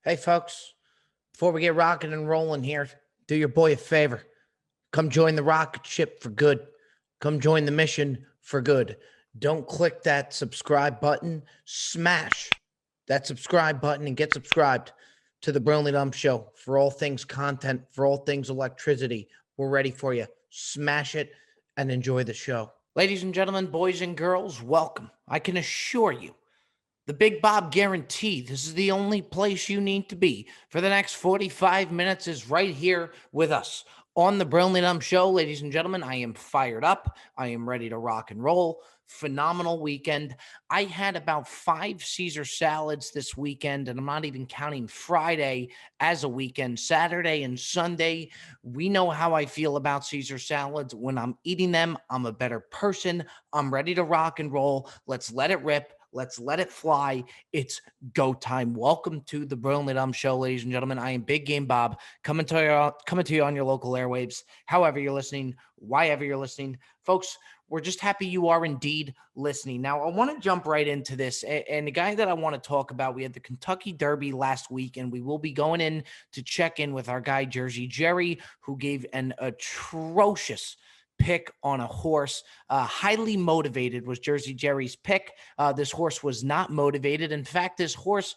Hey, folks, before we get rocking and rolling here, do your boy a favor. Come join the rocket ship for good. Come join the mission for good. Don't click that subscribe button. Smash that subscribe button and get subscribed to the Brilliantly Dumb Show for all things content, for all things electricity. We're ready for you. Smash it and enjoy the show. Ladies and gentlemen, boys and girls, welcome. I can assure you, the Big Bob Guarantee, this is the only place you need to be for the next 45 minutes is right here with us on the Brilliantly Dumb Show. Ladies and gentlemen, I am fired up. I am ready to rock and roll. Phenomenal weekend. I had about 5 Caesar salads this weekend, and I'm not even counting Friday as a weekend. Saturday and Sunday, we know how I feel about Caesar salads. When I'm eating them, I'm a better person. I'm ready to rock and roll. Let's let it rip. Let's let it fly. It's go time. Welcome to the Brilliantly Dumb Show, ladies and gentlemen. I am Big Game Bob, coming to you on your local airwaves, however you're listening, whyever you're listening. Folks, we're just happy you are indeed listening. Now, I want to jump right into this. And the guy that I want to talk about, we had the Kentucky Derby last week, and we will be going in to check in with our guy, Jersey Jerry, who gave an atrocious pick on a horse. Highly motivated was Jersey Jerry's pick. This horse was not motivated. In fact, this horse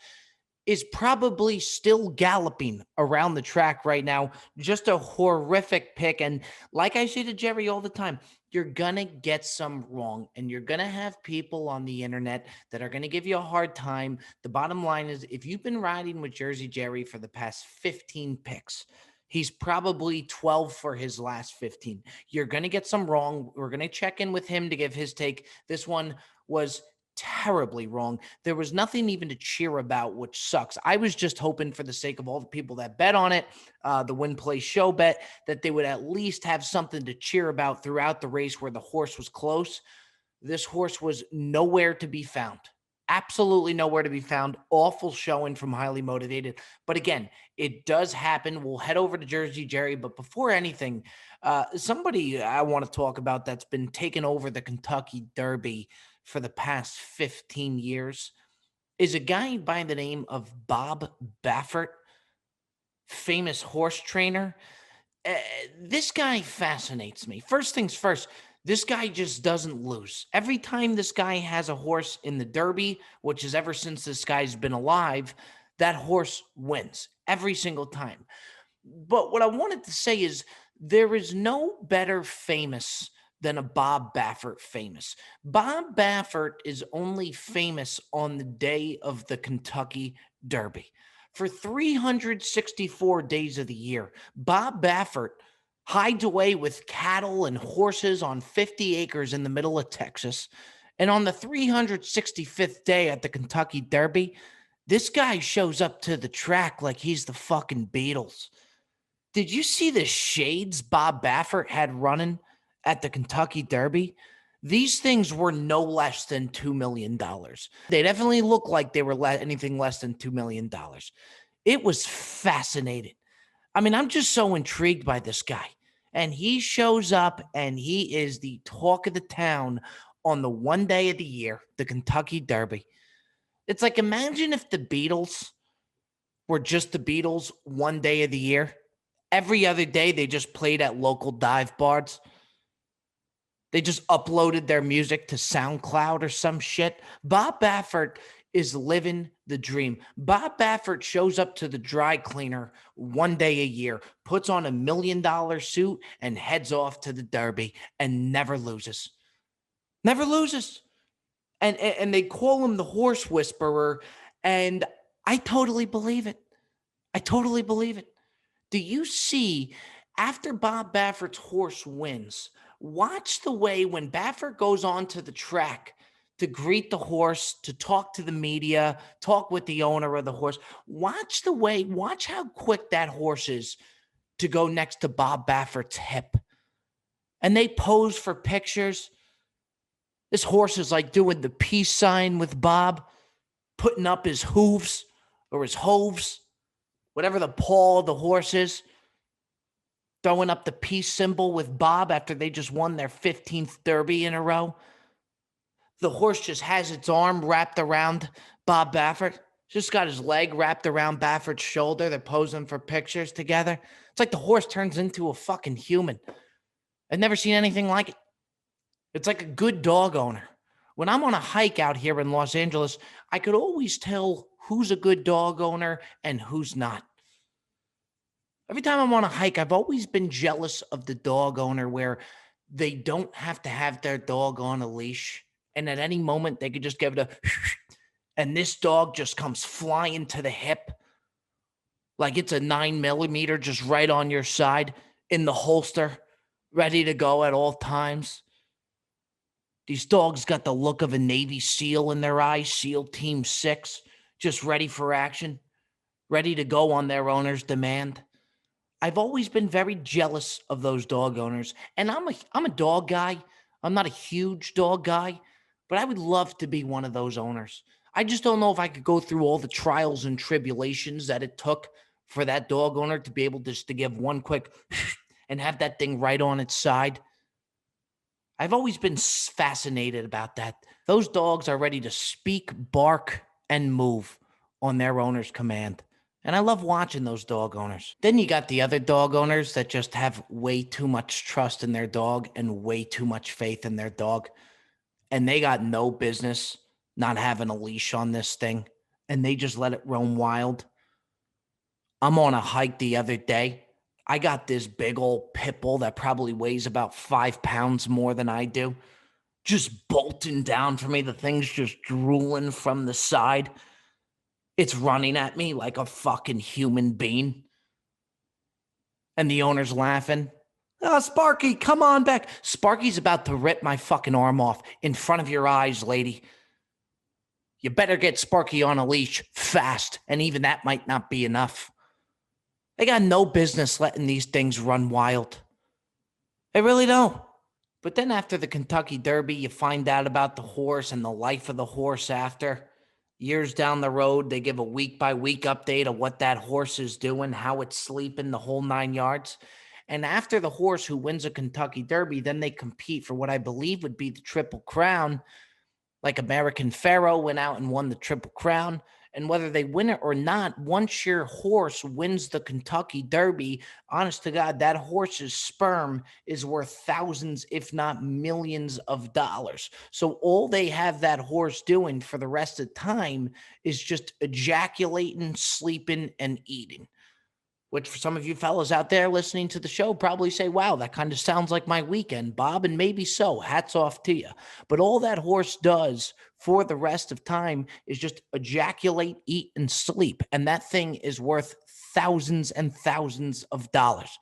is probably still galloping around the track right now. Just a horrific pick. And like I say to Jerry all the time, you're going to get some wrong, and you're going to have people on the internet that are going to give you a hard time. The bottom line is, if you've been riding with Jersey Jerry for the past 15 picks, he's probably 12 for his last 15. You're going to get some wrong. We're going to check in with him to give his take. This one was terribly wrong. There was nothing even to cheer about, which sucks. I was just hoping, for the sake of all the people that bet on it, the win play show bet, that they would at least have something to cheer about throughout the race where the horse was close. This horse was nowhere to be found. Absolutely nowhere to be found. Awful showing from Highly Motivated. But again, it does happen. We'll head over to Jersey Jerry. But before anything, somebody I want to talk about that's been taking over the Kentucky Derby for the past 15 years is a guy by the name of Bob Baffert, famous horse trainer. This guy fascinates me. First things first, this guy just doesn't lose. Every time this guy has a horse in the Derby, which is ever since this guy's been alive, that horse wins every single time. But what I wanted to say is there is no better famous than a Bob Baffert famous. Bob Baffert is only famous on the day of the Kentucky Derby. For 364 days of the year, Bob Baffert hides away with cattle and horses on 50 acres in the middle of Texas. And on the 365th day at the Kentucky Derby, this guy shows up to the track like he's the fucking Beatles. Did you see the shades Bob Baffert had running at the Kentucky Derby? These things were no less than $2 million. They definitely look like they were anything less than $2 million. It was fascinating. I mean, I'm just so intrigued by this guy. And he shows up and he is the talk of the town on the one day of the year, the Kentucky Derby. It's like, imagine if the Beatles were just the Beatles one day of the year. Every other day, they just played at local dive bars. They just uploaded their music to SoundCloud or some shit. Bob Baffert is living the dream. Bob Baffert shows up to the dry cleaner one day a year, puts on $1 million suit, and heads off to the Derby and never loses. Never loses. And they call him the horse whisperer, and I totally believe it. I totally believe it. Do you see, after Bob Baffert's horse wins, watch the way when Baffert goes onto the track to greet the horse, to talk to the media, talk with the owner of the horse. Watch how quick that horse is to go next to Bob Baffert's hip. And they pose for pictures. This horse is like doing the peace sign with Bob, putting up his hooves or his hoves, whatever the paw of the horse is, throwing up the peace symbol with Bob after they just won their 15th Derby in a row. The horse just has its arm wrapped around Bob Baffert, Just got his leg wrapped around Baffert's shoulder. They're posing for pictures together. It's like the horse turns into a fucking human. I've never seen anything like it. It's like a good dog owner. When I'm on a hike out here in Los Angeles, I could always tell who's a good dog owner and who's not. Every time I'm on a hike, I've always been jealous of the dog owner where they don't have to have their dog on a leash. And at any moment, they could just give it a, and this dog just comes flying to the hip like it's a 9mm just right on your side in the holster, ready to go at all times. These dogs got the look of a Navy SEAL in their eyes, SEAL Team 6, just ready for action, ready to go on their owner's demand. I've always been very jealous of those dog owners, and I'm a dog guy. I'm not a huge dog guy, but I would love to be one of those owners. I just don't know if I could go through all the trials and tribulations that it took for that dog owner to be able just to give one quick and have that thing right on its side. I've always been fascinated about that. Those dogs are ready to speak, bark, and move on their owner's command. And I love watching those dog owners. Then you got the other dog owners that just have way too much trust in their dog and way too much faith in their dog. And they got no business not having a leash on this thing. And they just let it roam wild. I'm on a hike the other day. I got this big old pit bull that probably weighs about 5 pounds more than I do, just bolting down for me. The thing's just drooling from the side. It's running at me like a fucking human being. And the owner's laughing. Oh, Sparky, come on back. Sparky's about to rip my fucking arm off in front of your eyes, lady. You better get Sparky on a leash fast, and even that might not be enough. They got no business letting these things run wild. They really don't. But then after the Kentucky Derby, you find out about the horse and the life of the horse after. Years down the road, they give a week-by-week update of what that horse is doing, how it's sleeping, the whole 9 yards. And after the horse who wins a Kentucky Derby, then they compete for what I believe would be the Triple Crown. Like American Pharoah went out and won the Triple Crown. And whether they win it or not, once your horse wins the Kentucky Derby, honest to God, that horse's sperm is worth thousands, if not millions of dollars. So all they have that horse doing for the rest of the time is just ejaculating, sleeping, and eating. Which for some of you fellas out there listening to the show probably say, wow, that kind of sounds like my weekend, Bob, and maybe so. Hats off to you. But all that horse does for the rest of time is just ejaculate, eat, and sleep. And that thing is worth thousands and thousands of dollars.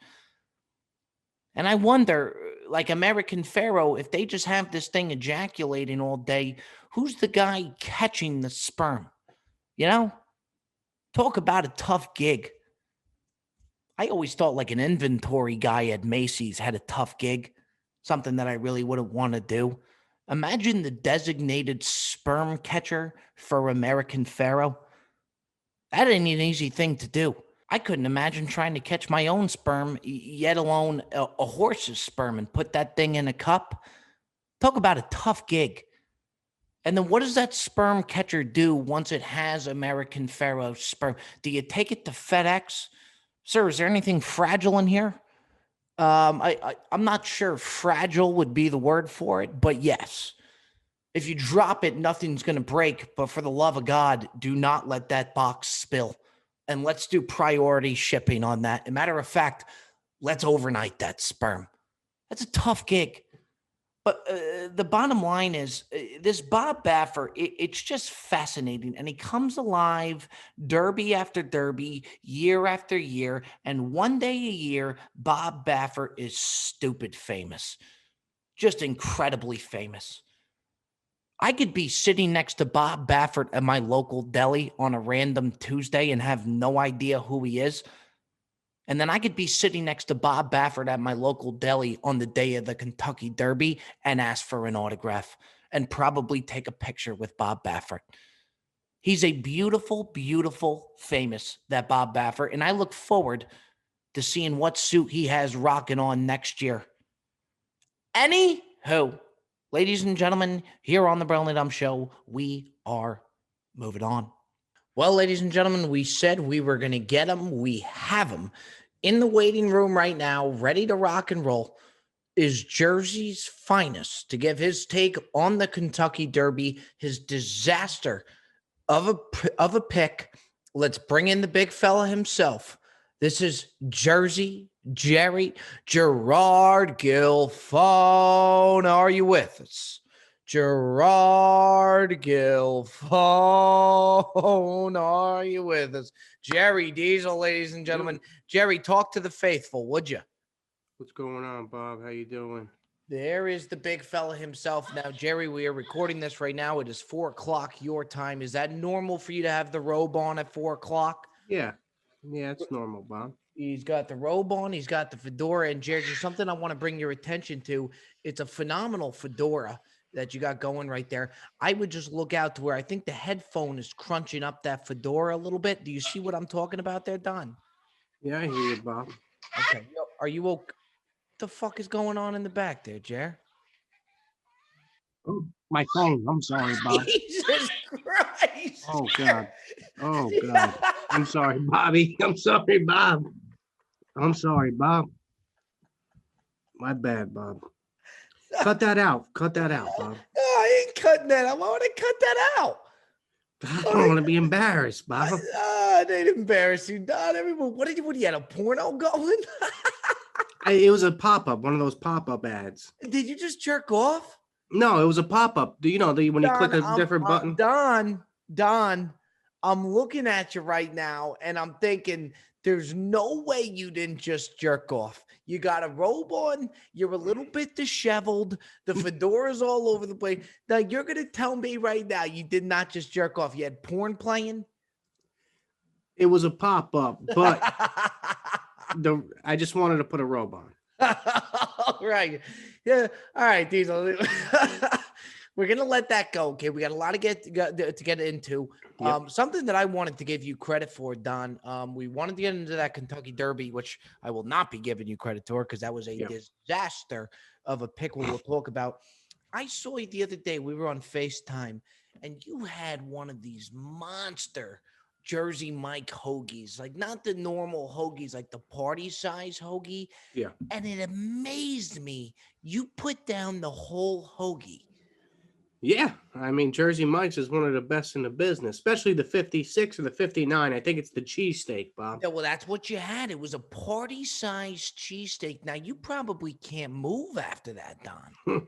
And I wonder, like American Pharoah, if they just have this thing ejaculating all day, who's the guy catching the sperm? You know? Talk about a tough gig. I always thought like an inventory guy at Macy's had a tough gig, something that I really wouldn't want to do. Imagine the designated sperm catcher for American Pharoah. That ain't an easy thing to do. I couldn't imagine trying to catch my own sperm, yet alone a horse's sperm, and put that thing in a cup. Talk about a tough gig. And then what does that sperm catcher do once it has American Pharoah's sperm? Do you take it to FedEx? Sir, is there anything fragile in here? I'm not sure fragile would be the word for it, but yes. If you drop it, nothing's going to break. But for the love of God, do not let that box spill. And let's do priority shipping on that. As a matter of fact, let's overnight that sperm. That's a tough gig. But the bottom line is this Bob Baffert, it's just fascinating. And he comes alive derby after derby, year after year. And one day a year, Bob Baffert is stupid famous, just incredibly famous. I could be sitting next to Bob Baffert at my local deli on a random Tuesday and have no idea who he is. And then I could be sitting next to Bob Baffert at my local deli on the day of the Kentucky Derby and ask for an autograph and probably take a picture with Bob Baffert. He's a beautiful, beautiful famous, that Bob Baffert. And I look forward to seeing what suit he has rocking on next year. Anywho, ladies and gentlemen, here on the Brilliant Dumb Show, we are moving on. Well, ladies and gentlemen, we said we were going to get them. We have them in the waiting room right now, ready to rock and roll. Is Jersey's finest to give his take on the Kentucky Derby, his disaster of a pick. Let's bring in the big fella himself. This is Jersey Jerry Gerard Gilfone. Are you with us? Gerard Gilfone. Are you with us? Jerry Diesel, ladies and gentlemen. Jerry, talk to the faithful, would you? What's going on, Bob? How you doing? There is the big fella himself. Now, Jerry, we are recording this right now. It is 4:00 your time. Is that normal for you to have the robe on at 4:00? Yeah, it's normal, Bob. He's got the robe on. He's got the fedora. And Jerry, there's something I want to bring your attention to. It's a phenomenal fedora that you got going right there. I would just look out to where I think the headphone is crunching up that fedora a little bit. Do you see what I'm talking about there, Don? Yeah, I hear you, Bob. Okay. Are you okay? The fuck is going on in the back there, Jer? Oh, my phone. I'm sorry, Bob. Jesus Christ. Oh, God. Oh, God. I'm sorry, Bobby. I'm sorry, Bob. I'm sorry, Bob. My bad, Bob. Cut that out. Cut that out, Bob. I ain't cutting that out. Why would I cut that out? I don't want to be embarrassed, Bob. They'd embarrass you, Don. Everyone, what you had a porno going? It was a pop-up, one of those pop-up ads. Did you just jerk off? No, it was a pop-up. Do you know when you click a different button? Don, I'm looking at you right now, and I'm thinking there's no way you didn't just jerk off. You got a robe on. You're a little bit disheveled. The fedora's all over the place. Now, you're going to tell me right now you did not just jerk off. You had porn playing? It was a pop-up, but I just wanted to put a robe on. All right. Yeah. All right, Diesel. We're going to let that go. Okay. We got a lot to get into. Yep. Something that I wanted to give you credit for, Don. We wanted to get into that Kentucky Derby, which I will not be giving you credit for because that was a disaster of a pick we'll talk about. I saw you the other day. We were on FaceTime, and you had one of these monster Jersey Mike hoagies, like not the normal hoagies, like the party size hoagie. Yeah. And it amazed me. You put down the whole hoagie. Yeah. I mean, Jersey Mike's is one of the best in the business, especially the 56 or the 59. I think it's the cheesesteak, Bob. Yeah, well, that's what you had. It was a party size cheesesteak. Now, you probably can't move after that, Don.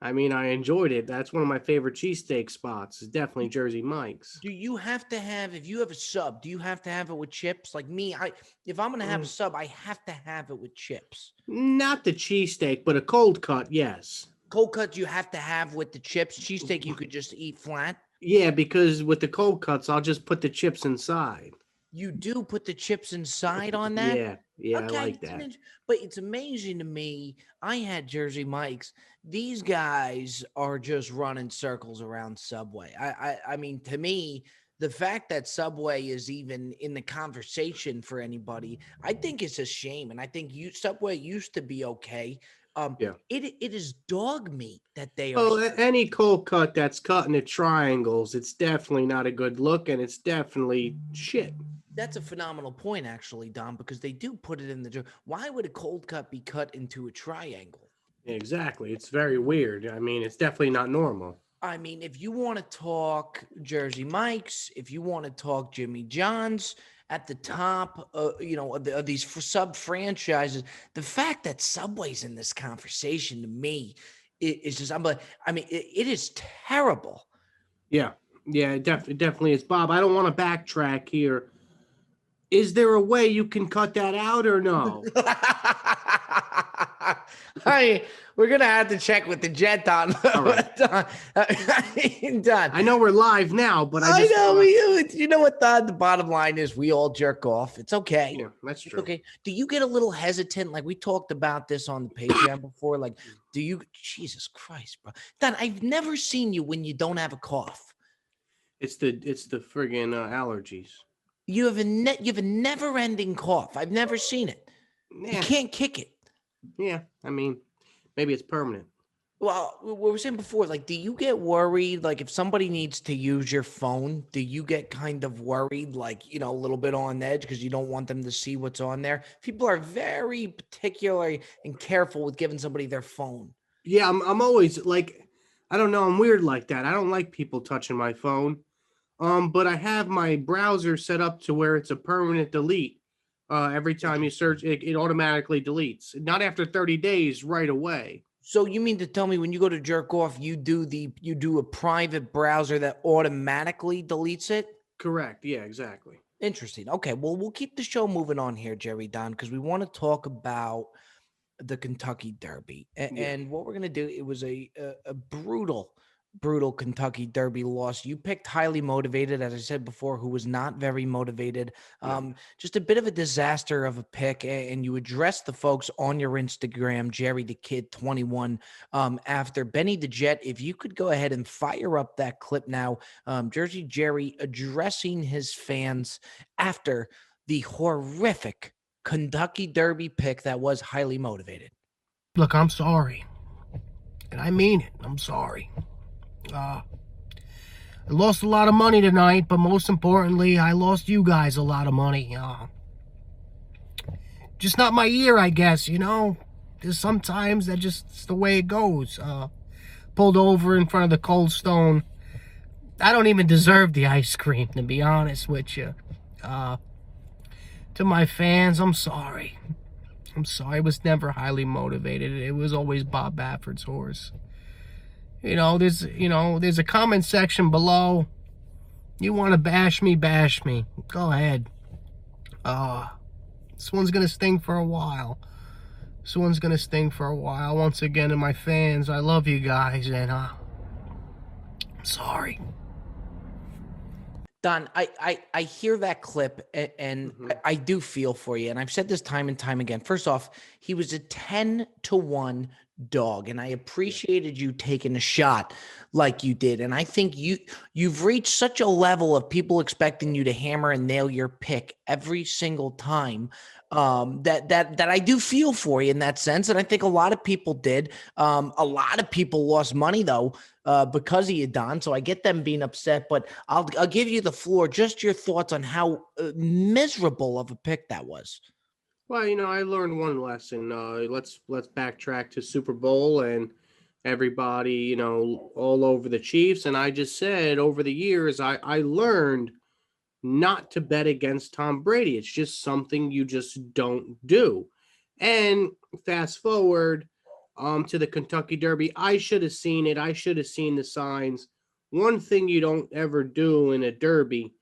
I mean, I enjoyed it. That's one of my favorite cheesesteak spots. It's definitely Jersey Mike's. Do you have to have, if you have a sub, do you have to have it with chips? Like me, if I'm going to have a sub, I have to have it with chips. Not the cheesesteak, but a cold cut, yes. Cold cut you have to have with the chips. Cheesesteak you could just eat flat. Yeah, because with the cold cuts, I'll just put the chips inside. You do put the chips inside on that? Yeah, Okay, I like that. But it's amazing to me. I had Jersey Mike's. These guys are just running circles around Subway. I mean, to me, the fact that Subway is even in the conversation for anybody, I think it's a shame. And I think Subway used to be okay. It is dog meat that they are. Oh, any cold cut that's cut into triangles, it's definitely not a good look, and it's definitely shit. That's a phenomenal point, actually, Don, because they do put it in the. Why would a cold cut be cut into a triangle? Exactly. It's very weird. I mean, it's definitely not normal. I mean, if you want to talk Jersey Mike's, if you want to talk Jimmy John's at the top, of these sub franchises, the fact that Subway's in this conversation to me is just, it is terrible. Yeah, it definitely is. Bob, I don't want to backtrack here. Is there a way you can cut that out or no? We're going to have to check with the jet, Don. All right. Don. I know we're live now, but I know. You know what, Don? The bottom line is we all jerk off. It's okay. Yeah, that's true. It's okay. Do you get a little hesitant? Like we talked about this on the Patreon before. Like, Jesus Christ, bro. Don, I've never seen you when you don't have a cough. It's the friggin' allergies. You have a never-ending cough. I've never seen it. Yeah. You can't kick it. Yeah, I mean, maybe it's permanent. Well, we were saying before, like, do you get worried? Like, if somebody needs to use your phone, do you get kind of worried, like, a little bit on edge because you don't want them to see what's on there? People are very particular and careful with giving somebody their phone. Yeah, I'm always like, I don't know, I'm weird like that. I don't like people touching my phone. But I have my browser set up to where it's a permanent delete. Every time you search, it automatically deletes. Not after 30 days, right away. So you mean to tell me when you go to jerk off, you do a private browser that automatically deletes it? Correct. Yeah, exactly. Interesting. Okay, well, we'll keep the show moving on here, Jerry Don, because we want to talk about the Kentucky Derby. Yeah. And what we're going to do, it was a brutal, brutal Kentucky Derby loss. You picked highly motivated, as I said before, who was not very motivated. No. Just a bit of a disaster of a pick. And you addressed the folks on your Instagram, Jerry the Kid 21, after Benny the Jet. If you could go ahead and fire up that clip now, Jersey Jerry addressing his fans after the horrific Kentucky Derby pick that was highly motivated. Look, I'm sorry. And I mean it. I'm sorry. I lost a lot of money tonight, but most importantly, I lost you guys a lot of money. Just not my year, I guess, There's sometimes that just the way it goes. Pulled over in front of the Cold Stone. I don't even deserve the ice cream, to be honest with you. To my fans, I'm sorry. I'm sorry. I was never highly motivated. It was always Bob Baffert's horse. There's a comment section below. You want to bash me, bash me. Go ahead. This one's going to sting for a while. Once again, to my fans, I love you guys, and I'm sorry. Don, I hear that clip and I do feel for you. And I've said this time and time again. First off, he was a 10-1 dog, and I appreciated you taking a shot like you did. And I think you've reached such a level of people expecting you to hammer and nail your pick every single time. That I do feel for you in that sense. And I think a lot of people did. A lot of people lost money though, because of you, Don. So I get them being upset, but I'll give you the floor. Just your thoughts on how miserable of a pick that was. Well, I learned one lesson. Let's backtrack to Super Bowl and everybody, all over the Chiefs. And I just said over the years, I learned not to bet against Tom Brady. It's just something you just don't do. And fast forward to the Kentucky Derby, I should have seen it. I should have seen the signs. One thing you don't ever do in a Derby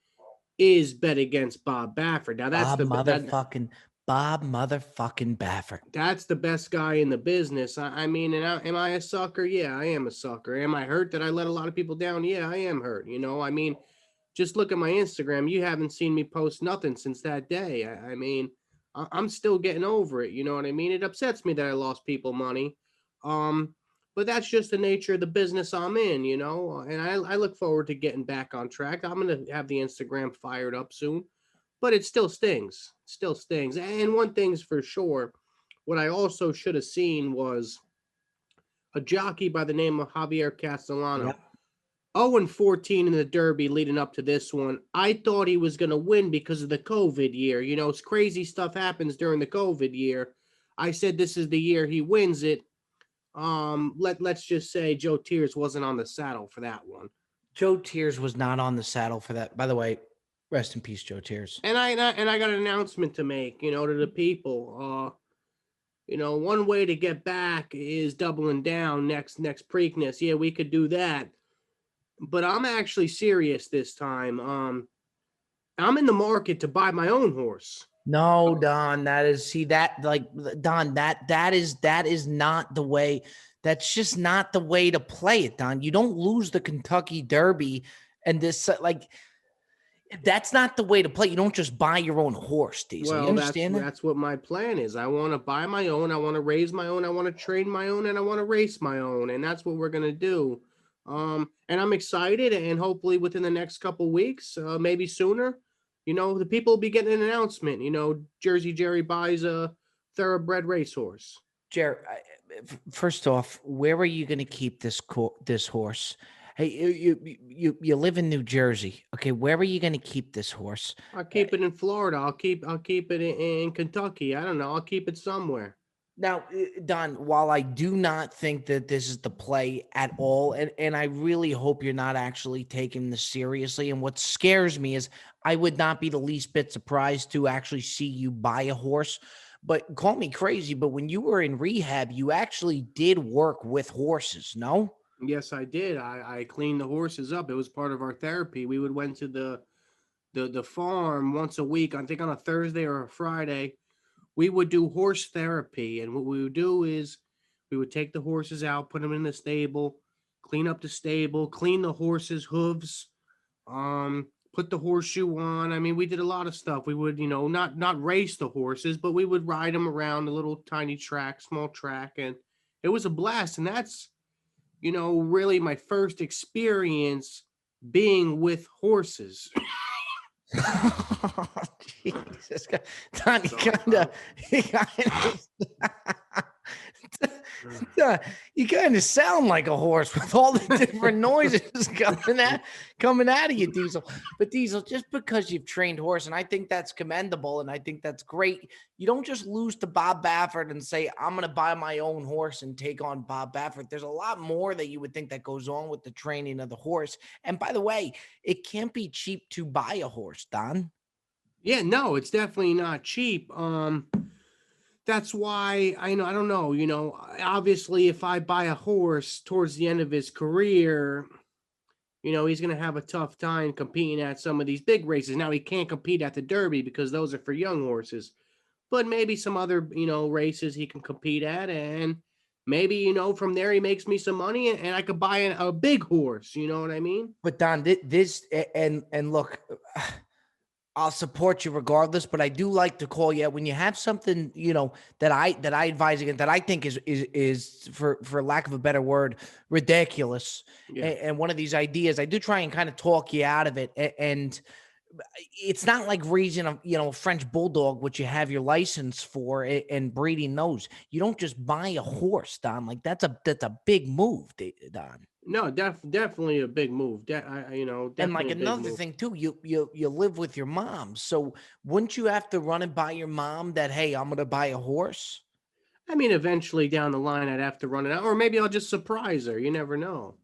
is bet against Bob Baffert. Now that's Bob motherfucking Baffert. That's the best guy in the business. I mean, am I a sucker? Yeah, I am a sucker. Am I hurt that I let a lot of people down? Yeah, I am hurt. I mean, just look at my Instagram. You haven't seen me post nothing since that day. I mean, I'm still getting over it. You know what I mean? It upsets me that I lost people money. But that's just the nature of the business I'm in, and I look forward to getting back on track. I'm going to have the Instagram fired up soon, but it still stings. And one thing's for sure, what I also should have seen was a jockey by the name of Javier Castellano. Yep. 0-14 in the Derby leading up to this one. I thought he was going to win because of the COVID year. Crazy stuff happens during the COVID year. I said this is the year he wins it. Let's just say Joe Tears wasn't on the saddle for that one. Joe Tears was not on the saddle for that. By the way, rest in peace, Joe Tears. And I got an announcement to make, to the people. One way to get back is doubling down next Preakness. Yeah, we could do that. But I'm actually serious this time. I'm in the market to buy my own horse. No, Don, that is not the way. That's just not the way to play it, Don. You don't lose the Kentucky Derby and this that's not the way to play. You don't just buy your own horse, Diesel. Well, you understand that's what my plan is. I want to buy my own. I want to raise my own. I want to train my own, and I want to race my own. And that's what we're going to do. And I'm excited, and hopefully within the next couple weeks, maybe sooner, the people will be getting an announcement. Jersey Jerry buys a thoroughbred racehorse. Jerry, First off, where are you going to keep this horse? Hey, you live in New Jersey. Okay, where are you going to keep this horse? I'll keep it in Florida. I'll keep it in Kentucky. I don't know. I'll keep it somewhere. Now, Don, while I do not think that this is the play at all, and I really hope you're not actually taking this seriously, and what scares me is I would not be the least bit surprised to actually see you buy a horse. But call me crazy, but when you were in rehab, you actually did work with horses, no? Yes, I did. I cleaned the horses up. It was part of our therapy. We would went to the farm once a week. I think on a Thursday or a Friday. We would do horse therapy, and what we would do is we would take the horses out, put them in the stable, clean up the stable, clean the horses' hooves, put the horseshoe on. I mean, we did a lot of stuff. We would, not race the horses, but we would ride them around a little tiny track, small track, and it was a blast. And that's, really my first experience being with horses. Jesus, Don, you kind of sound like a horse with all the different noises coming out of you, Diesel. But Diesel, just because you've trained horse, and I think that's commendable, and I think that's great. You don't just lose to Bob Baffert and say, I'm going to buy my own horse and take on Bob Baffert. There's a lot more that you would think that goes on with the training of the horse. And by the way, it can't be cheap to buy a horse, Don. Yeah, no, it's definitely not cheap. That's why I don't know, obviously if I buy a horse towards the end of his career, he's going to have a tough time competing at some of these big races. Now he can't compete at the Derby because those are for young horses, but maybe some other, races he can compete at, and maybe, from there he makes me some money and I could buy a big horse, you know what I mean? But Don, this and look, I'll support you regardless, but I do like to call you when you have something, that I advise against, that I think is for lack of a better word, ridiculous. Yeah. And one of these ideas, I do try and kind of talk you out of it. And it's not like raising a French bulldog, which you have your license for, and breeding those. You don't just buy a horse, Don. Like that's a big move, Don. No, definitely a big move. And like another thing too, you live with your mom, so wouldn't you have to run it by your mom that, hey, I'm gonna buy a horse? I mean, eventually down the line, I'd have to run it out, or maybe I'll just surprise her. You never know.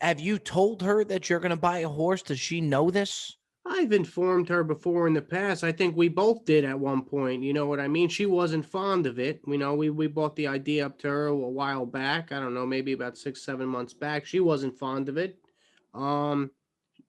Have you told her that you're gonna buy a horse? Does she know this? I've informed her before in the past. I think we both did at one point. You know what I mean? She wasn't fond of it. We brought the idea up to her a while back. I don't know, maybe about 6-7 months back. She wasn't fond of it. But I'm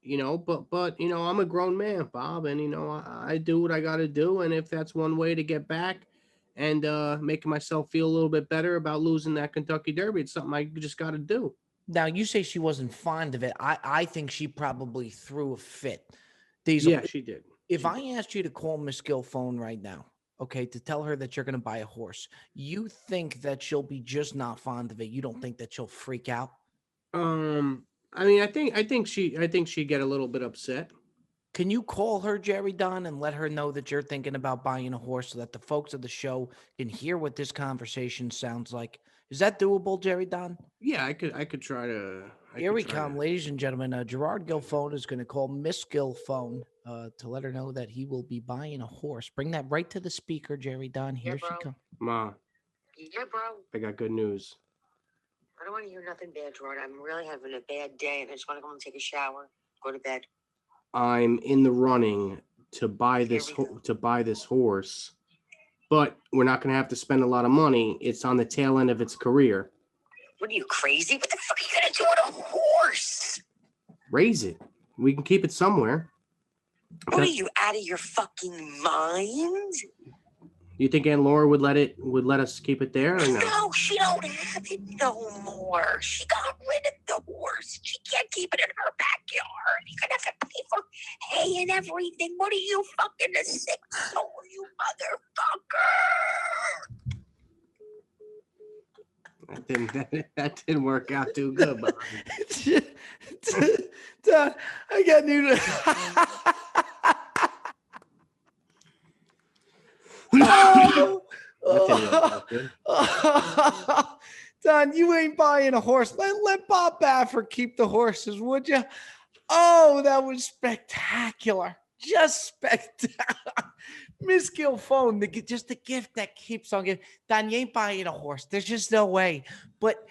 a grown man, Bob, and I do what I got to do. And if that's one way to get back and making myself feel a little bit better about losing that Kentucky Derby, it's something I just got to do. Now you say she wasn't fond of it. I think she probably threw a fit. Diesel, yeah, she did. If I asked you to call Miss Gill phone right now, okay, to tell her that you're going to buy a horse, you think that she'll be just not fond of it? You don't think that she'll freak out? I mean, I think she'd get a little bit upset. Can you call her, Jerry Don, and let her know that you're thinking about buying a horse so that the folks of the show can hear what this conversation sounds like? Is that doable, Jerry Don? Yeah, I could try to. Here we come, ladies and gentlemen. Gerard Gilphone is going to call Miss Gilphone to let her know that he will be buying a horse. Bring that right to the speaker, Jerry Don. Here she comes. Ma. Yeah, bro. I got good news. I don't want to hear nothing bad, Gerard. I'm really having a bad day, and I just want to go and take a shower, go to bed. I'm in the running to buy this horse, but we're not going to have to spend a lot of money. It's on the tail end of its career. What are you, crazy? What the fuck are you going to do with a horse? Raise it. We can keep it somewhere. What are you, out of your fucking mind? You think Aunt Laura would let us keep it there or no? No, she don't have it no more. She got rid of the horse. She can't keep it in her backyard. You're gonna have to pay for hay and everything. What are you, fucking a sick soul, you motherfucker? That didn't work out too good, but I got new. Anyway, Don, you ain't buying a horse. Let Bob Baffert keep the horses, would you? Oh, that was spectacular. Just spectacular. Miss Gilfone, just the gift that keeps on giving. Don, you ain't buying a horse. There's just no way. But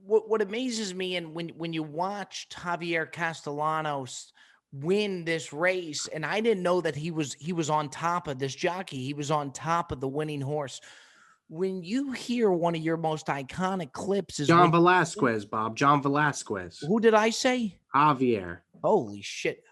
what amazes me, and when you watch Javier Castellanos win this race, and I didn't know that he was on top of this jockey. He was on top of the winning horse. When you hear one of your most iconic clips is John Velasquez, Bob. John Velasquez. Who did I say? Javier. Holy shit.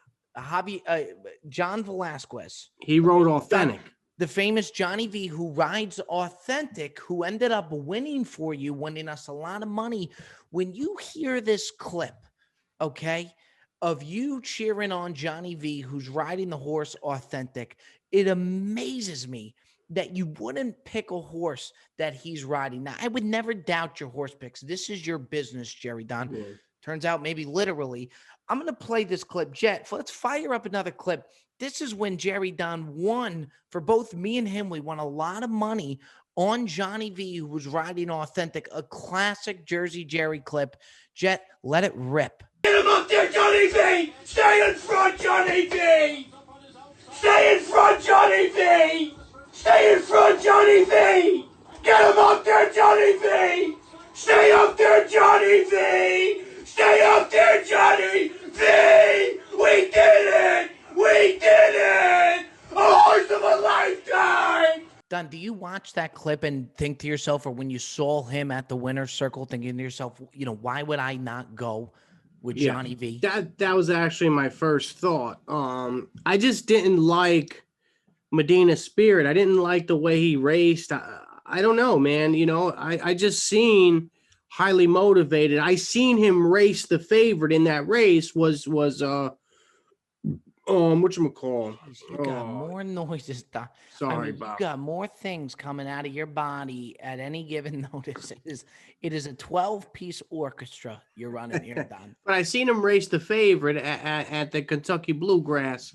John Velasquez. He rode Authentic. The famous Johnny V, who rides Authentic, who ended up winning for you, winning us a lot of money. When you hear this clip, okay, of you cheering on Johnny V, who's riding the horse Authentic, it amazes me that you wouldn't pick a horse that he's riding. Now, I would never doubt your horse picks. This is your business, Jerry Don. Yeah. Turns out maybe literally. I'm going to play this clip. Jet, let's fire up another clip. This is when Jerry Don won for both me and him. We won a lot of money on Johnny V, who was riding Authentic, a classic Jersey Jerry clip. Jet, let it rip. Get him up there, Johnny V! Stay in front, Johnny V! Stay in front, Johnny V! Stay in front, Johnny V! Get him up there, Johnny V! Stay up there, Johnny V! Stay up there, Johnny V! We did it! We did it! A horse of a lifetime! Don, do you watch that clip and think to yourself, or when you saw him at the winner's circle, thinking to yourself, why would I not go with Johnny V? That was actually my first thought. I just didn't like Medina Spirit. I didn't like the way he raced. I don't know, man. I just seen highly motivated. I seen him race the favorite in that race was whatchamacallit? You got more noises. Sorry, You Bob. got more things coming out of your body at any given notice. It is a 12-piece orchestra you're running here, Don. But I seen him race the favorite at the Kentucky Bluegrass,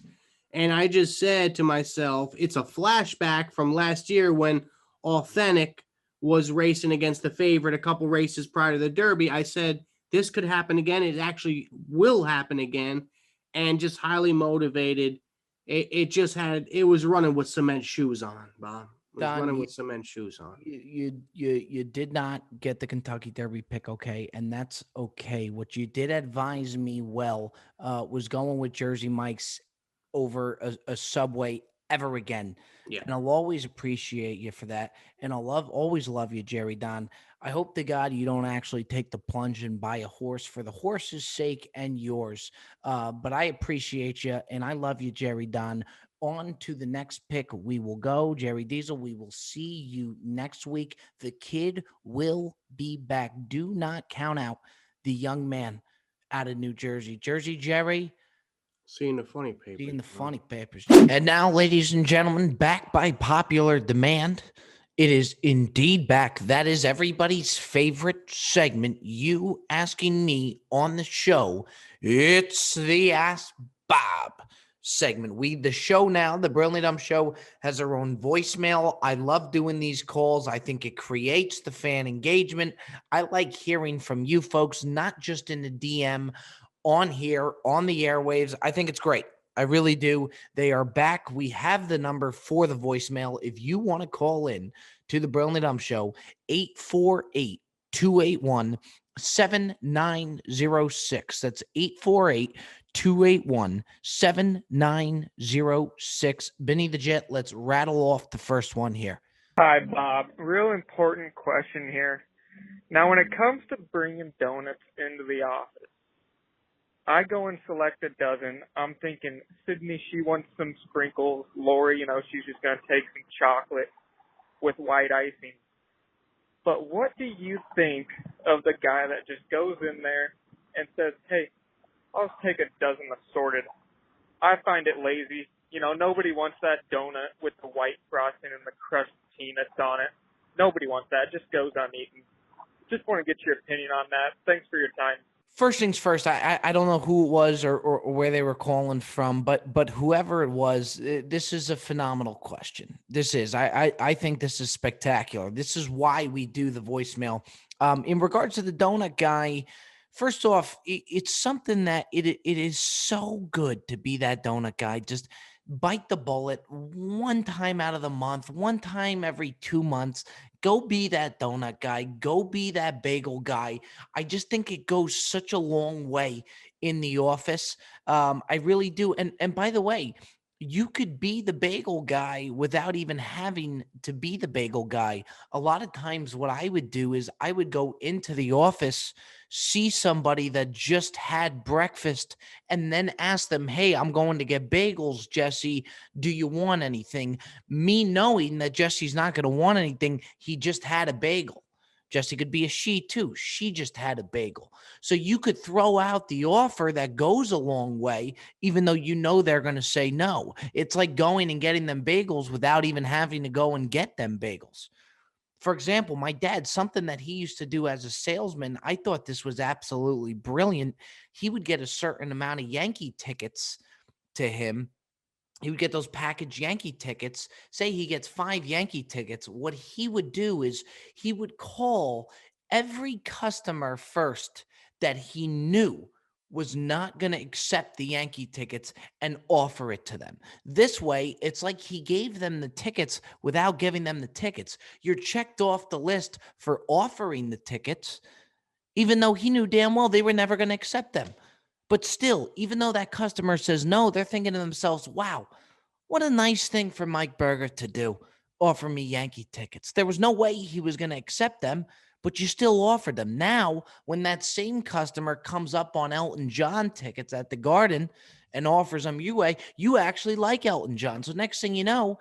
and I just said to myself, it's a flashback from last year when Authentic was racing against the favorite a couple races prior to the Derby. I said, this could happen again. It actually will happen again. And just highly motivated. It was running with cement shoes on, Bob. It was Don, running with cement shoes on. You did not get the Kentucky Derby pick, okay, and that's okay. What you did advise me was going with Jersey Mike's over a Subway ever again. Yeah. And I'll always appreciate you for that. And I'll always love you, Jerry Don. I hope to God you don't actually take the plunge and buy a horse for the horse's sake and yours. But I appreciate you and I love you, Jerry Don. On to the next pick we will go. Jerry Diesel, we will see you next week. The kid will be back. Do not count out the young man out of New Jersey. Jersey Jerry. Seeing the funny papers. Seeing the funny papers. And now, ladies and gentlemen, back by popular demand, it is indeed back. That is everybody's favorite segment. You asking me on the show. It's the Ask Bob segment. The show now, the Brilliant Dumb Show, has our own voicemail. I love doing these calls. I think it creates the fan engagement. I like hearing from you folks, not just in the DM, on here, on the airwaves. I think it's great. I really do. They are back. We have the number for the voicemail. If you want to call in to the Brilliant Dumb Show, 848-281-7906. That's 848-281-7906. Benny the Jet, let's rattle off the first one here. Hi, Bob. Real important question here. Now, when it comes to bringing donuts into the office, I go and select a dozen. I'm thinking Sydney, she wants some sprinkles. Lori, she's just going to take some chocolate with white icing. But what do you think of the guy that just goes in there and says, hey, I'll just take a dozen assorted? I find it lazy. Nobody wants that donut with the white frosting and the crushed peanuts on it. Nobody wants that. It just goes uneaten. Just want to get your opinion on that. Thanks for your time. First things first, I don't know who it was or where they were calling from, but whoever it was, this is a phenomenal question. This is I think this is spectacular. This is why we do the voicemail. In regards to the donut guy, first off, it's something that it is so good to be that donut guy. Just bite the bullet one time out of the month, one time every 2 months. Go be that donut guy. Go be that bagel guy. I just think it goes such a long way in the office. I really do. And by the way, you could be the bagel guy without even having to be the bagel guy. A lot of times, what I would do is I would go into the office, see somebody that just had breakfast, and then ask them, "Hey, I'm going to get bagels, Jesse. Do you want anything?" Me knowing that Jesse's not going to want anything, he just had a bagel. Jesse could be a she too. She just had a bagel. So you could throw out the offer that goes a long way, even though you know they're going to say no. It's like going and getting them bagels without even having to go and get them bagels. For example, my dad, something that he used to do as a salesman, I thought this was absolutely brilliant. He would get a certain amount of Yankee tickets to him. He would get those package Yankee tickets. Say he gets 5 Yankee tickets. What he would do is he would call every customer first that he knew was not going to accept the Yankee tickets and offer it to them. This way, it's like he gave them the tickets without giving them the tickets. You're checked off the list for offering the tickets, even though he knew damn well they were never going to accept them. But still, even though that customer says no, they're thinking to themselves, wow, what a nice thing for Mike Berger to do, offer me Yankee tickets. There was no way he was going to accept them, but you still offered them. Now, when that same customer comes up on Elton John tickets at the Garden and offers them you actually like Elton John. So next thing you know,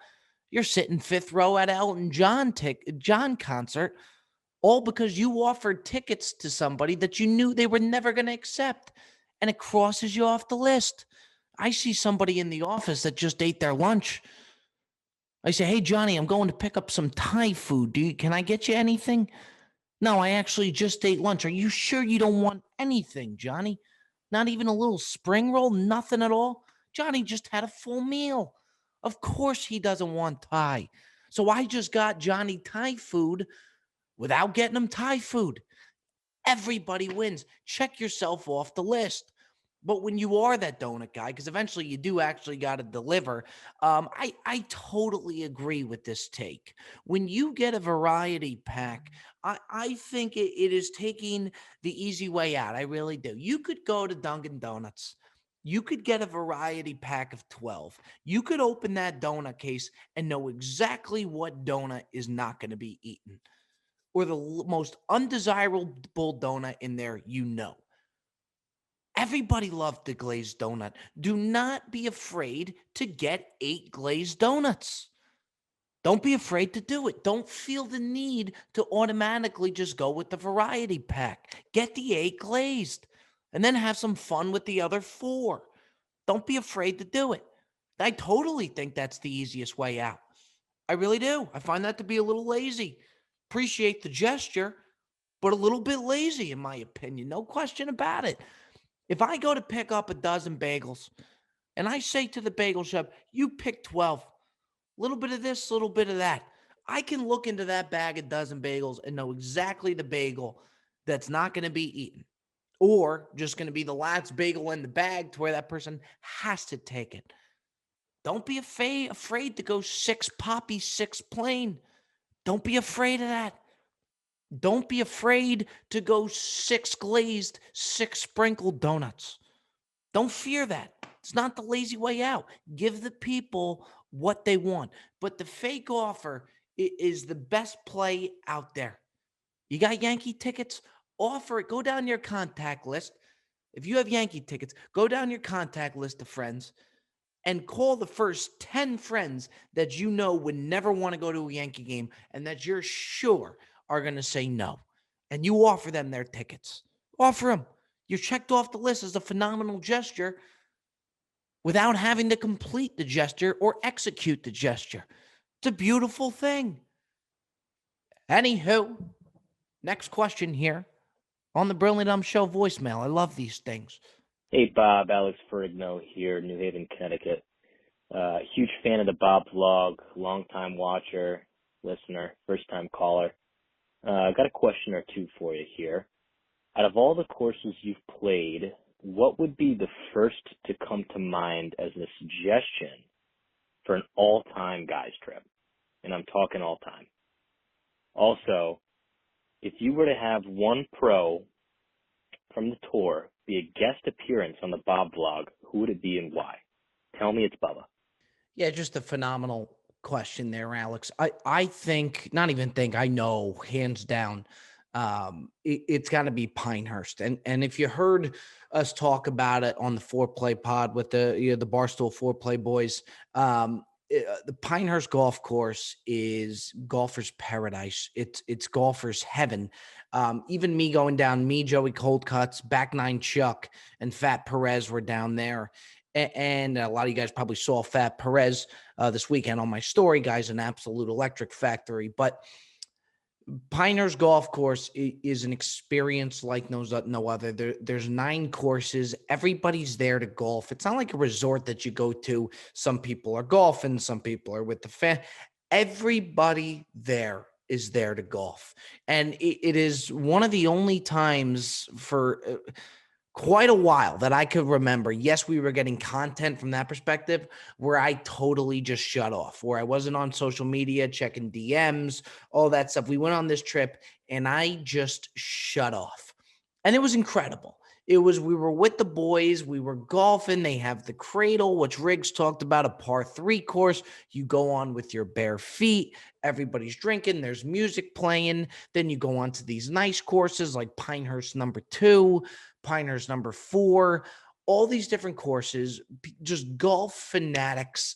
you're sitting 5th row at Elton John concert, all because you offered tickets to somebody that you knew they were never going to accept, and it crosses you off the list. I see somebody in the office that just ate their lunch. I say, "Hey, Johnny, I'm going to pick up some Thai food. Can I get you anything?" "No, I actually just ate lunch." "Are you sure you don't want anything, Johnny? Not even a little spring roll? Nothing at all?" Johnny just had a full meal. Of course he doesn't want Thai. So I just got Johnny Thai food without getting him Thai food. Everybody wins. Check yourself off the list. But when you are that donut guy, because eventually you do actually got to deliver, I totally agree with this take. When you get a variety pack, I think it is taking the easy way out. I really do. You could go to Dunkin' Donuts. You could get a variety pack of 12. You could open that donut case and know exactly what donut is not going to be eaten, or the most undesirable donut in there, you know. Everybody loved the glazed donut. Do not be afraid to get 8 glazed donuts. Don't be afraid to do it. Don't feel the need to automatically just go with the variety pack. Get the 8 glazed and then have some fun with the other 4. Don't be afraid to do it. I totally think that's the easiest way out. I really do. I find that to be a little lazy. Appreciate the gesture, but a little bit lazy, in my opinion. No question about it. If I go to pick up a dozen bagels and I say to the bagel shop, "You pick 12, a little bit of this, a little bit of that," I can look into that bag of dozen bagels and know exactly the bagel that's not going to be eaten, or just going to be the last bagel in the bag to where that person has to take it. Don't be afraid to go 6 poppy, 6 plain. Don't be afraid of that. Don't be afraid to go 6 glazed, 6 sprinkled donuts. Don't fear that. It's not the lazy way out. Give the people what they want. But the fake offer is the best play out there. You got Yankee tickets? Offer it. Go down your contact list. If you have Yankee tickets, go down your contact list of friends and call the first 10 friends that you know would never want to go to a Yankee game and that you're sure are going to say no. And you offer them their tickets. Offer them. You're checked off the list as a phenomenal gesture without having to complete the gesture or execute the gesture. It's a beautiful thing. Anywho, next question here on the Brilliant Dumb Show voicemail. I love these things. Hey, Bob. Alex Ferrigno here, New Haven, Connecticut. Huge fan of the Bob vlog, long-time watcher, listener, first-time caller. I got a question or two for you here. Out of all the courses you've played, what would be the first to come to mind as a suggestion for an all-time guys trip? And I'm talking all-time. Also, if you were to have one pro from the tour be a guest appearance on the Bob vlog, who would it be and why? Tell me it's Bubba. Yeah, just a phenomenal question there, Alex. I think, not even think, I know, hands down, it's got to be Pinehurst. And if you heard us talk about it on the Foreplay pod with the Barstool Foreplay boys, the Pinehurst golf course is golfer's paradise. It's golfer's heaven. Even me going down, Joey Coldcuts, Back Nine Chuck, and Fat Perez were down there. And a lot of you guys probably saw Fat Perez this weekend on my story, guys, an absolute electric factory. But Pinehurst Golf Course is an experience like no other. There's 9 courses. Everybody's there to golf. It's not like a resort that you go to. Some people are golfing. Some people are with the fan. Everybody there is there to golf. And it is one of the only times for quite a while that I could remember. Yes, we were getting content from that perspective where I totally just shut off, where I wasn't on social media, checking DMs, all that stuff. We went on this trip and I just shut off. And it was incredible. We were with the boys, we were golfing. They have the Cradle, which Riggs talked about, a par 3 course. You go on with your bare feet. Everybody's drinking. There's music playing. Then you go on to these nice courses like Pinehurst number 2, Pinehurst number 4, all these different courses, just golf fanatics.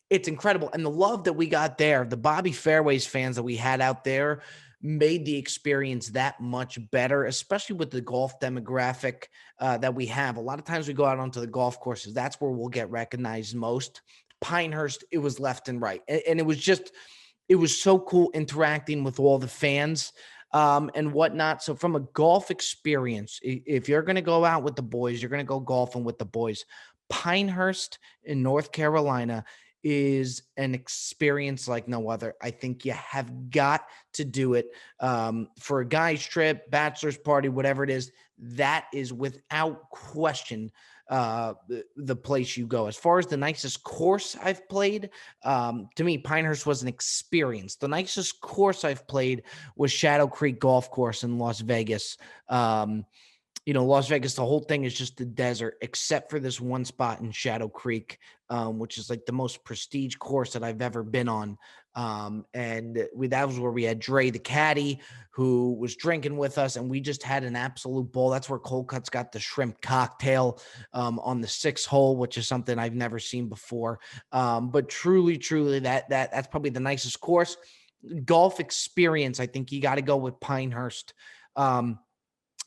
It's incredible. And the love that we got there, the Bobby Fairways fans that we had out there, made the experience that much better, especially with the golf demographic that we have. A lot of times we go out onto the golf courses. That's where we'll get recognized most. Pinehurst, it was left and right. And it was so cool interacting with all the fans and whatnot. So from a golf experience, if you're going to go out with the boys, you're going to go golfing with the boys, Pinehurst in North Carolina is an experience like no other. I think you have got to do it for a guy's trip, bachelor's party, whatever it is. That is without question the place you go. As far as the nicest course I've played, to me, Pinehurst was an experience. The nicest course I've played was Shadow Creek Golf Course in Las Vegas. Las Vegas, the whole thing is just the desert, except for this one spot in Shadow Creek, which is like the most prestige course that I've ever been on. That was where we had Dre the caddy, who was drinking with us, and we just had an absolute ball. That's where Coldcuts got the shrimp cocktail on the 6th hole, which is something I've never seen before. But truly, that's probably the nicest course. Golf experience, I think you got to go with Pinehurst.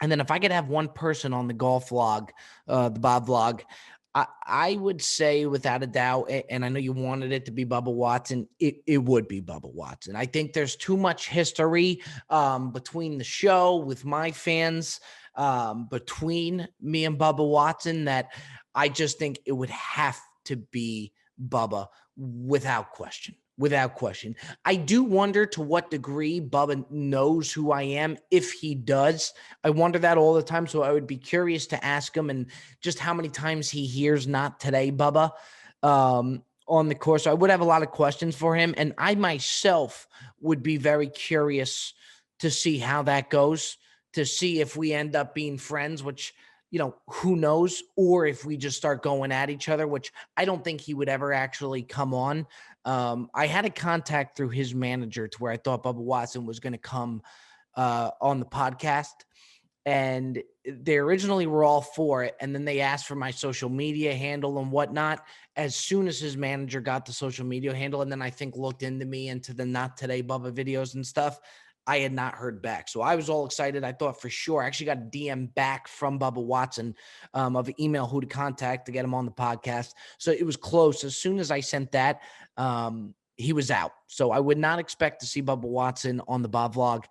And then if I could have one person on the golf vlog, the Bob vlog, I would say without a doubt, and I know you wanted it to be Bubba Watson, it would be Bubba Watson. I think there's too much history between the show with my fans, between me and Bubba Watson, that I just think it would have to be Bubba without question. Without question. I do wonder to what degree Bubba knows who I am, if he does. I wonder that all the time, so I would be curious to ask him and just how many times he hears "Not today, Bubba" on the course. So I would have a lot of questions for him, and I myself would be very curious to see how that goes, to see if we end up being friends, which, who knows, or if we just start going at each other, which I don't think he would ever actually come on. I had a contact through his manager to where I thought Bubba Watson was going to come on the podcast, and they originally were all for it. And then they asked for my social media handle and whatnot. As soon as his manager got the social media handle, and then I think looked into me into the Not Today Bubba videos and stuff, I had not heard back. So I was all excited. I thought for sure. I actually got a DM back from Bubba Watson of an email who to contact to get him on the podcast. So it was close. As soon as I sent that, he was out. So I would not expect to see Bubba Watson on the Bob vlog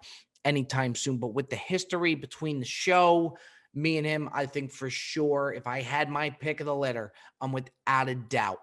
anytime soon. But with the history between the show, me and him, I think for sure, if I had my pick of the litter, I'm without a doubt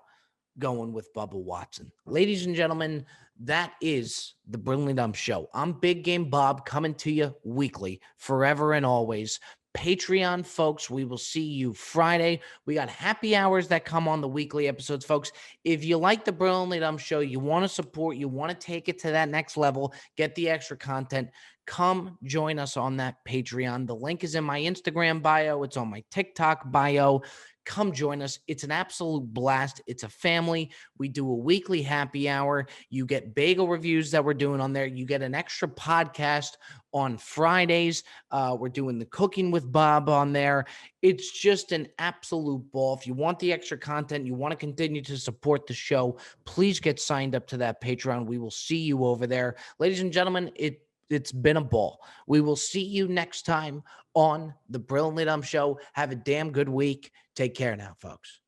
going with Bubba Watson. Ladies and gentlemen, that is the Brilliantly Dumb Show. I'm Big Game Bob, coming to you weekly, forever and always. Patreon folks, we will see you Friday. We got happy hours that come on the weekly episodes, folks. If you like the Brilliantly Dumb Show, you want to support, you want to take it to that next level, get the extra content, come join us on that Patreon. The link is in my Instagram bio. It's on my TikTok bio. Come join us. It's an absolute blast. It's a family. We do a weekly happy hour. You get bagel reviews that we're doing on there. You get an extra podcast on Fridays. We're doing the Cooking with Bob on there. It's just an absolute ball. If you want the extra content, you want to continue to support the show, please get signed up to that Patreon. We will see you over there. Ladies and gentlemen, it's been a ball. We will see you next time on the Brilliantly Dumb Show. Have a damn good week. Take care now, folks.